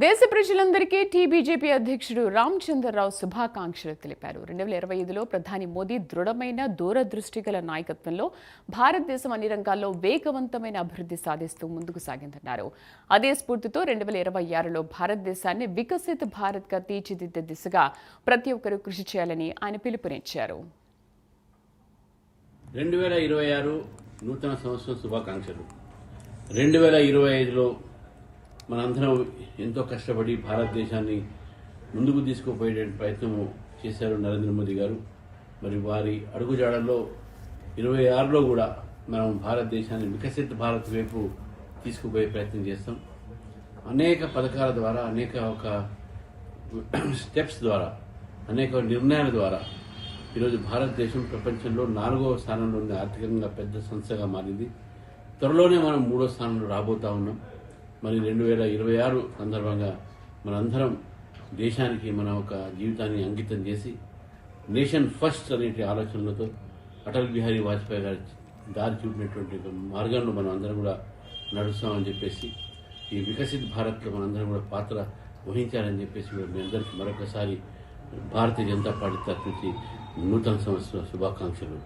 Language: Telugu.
దేశ ప్రజలందరికీ బీజేపీ అధ్యక్షుడు రామచంద్రరావు శుభాకాంక్షలు తెలిపారు. 2025లో ప్రధాని మోదీ దృఢమైన దూరదృష్టి గల నాయకత్వంలో భారతదేశం అన్ని రంగాల్లో వేగవంతమైన అభివృద్ధి సాధిస్తూ ముందుకు సాగిందన్నారు. అదే స్ఫూర్తితో 2026లో భారతదేశాన్ని వికసిత భారత్గా తీర్చిదిద్దే దిశగా ప్రతి ఒక్కరూ కృషి చేయాలని ఆయన పిలుపునిచ్చారు. 2026 నూతన సంవత్సరం శుభాకాంక్షలు. 2025లో మనందరం ఎంతో కష్టపడి భారతదేశాన్ని ముందుకు తీసుకుపోయే ప్రయత్నం చేశారు నరేంద్ర మోదీ గారు. మరి వారి అడుగుజాడల్లో 26లో కూడా మనం భారతదేశాన్ని వికసిత భారత్ వైపు తీసుకుపోయే ప్రయత్నం చేస్తాం. అనేక పథకాల ద్వారా, అనేక స్టెప్స్ ద్వారా, అనేక నిర్ణయాల ద్వారా ఈరోజు భారతదేశం ప్రపంచంలో 4వ స్థానంలో ఉంది. ఆర్థికంగా పెద్ద సంస్థగా మారింది. త్వరలోనే మనం 3వ స్థానంలో రాబోతా ఉన్నాం. మరి 2026 సందర్భంగా మనందరం దేశానికి మన ఒక జీవితాన్ని అంకితం చేసి నేషన్ ఫస్ట్ అనేటి ఆలోచనలతో అటల్ బిహారీ వాజ్పేయి గారు దారి చూపినటువంటి మార్గంలో మనం అందరం కూడా నడుస్తామని చెప్పేసి, ఈ వికసిత్ భారత్లో మనందరం కూడా పాత్ర వహించాలని చెప్పేసి మీ అందరికీ మరొకసారి భారతీయ జనతా పార్టీ తరఫు నుంచి నూతన సంవత్సర శుభాకాంక్షలు.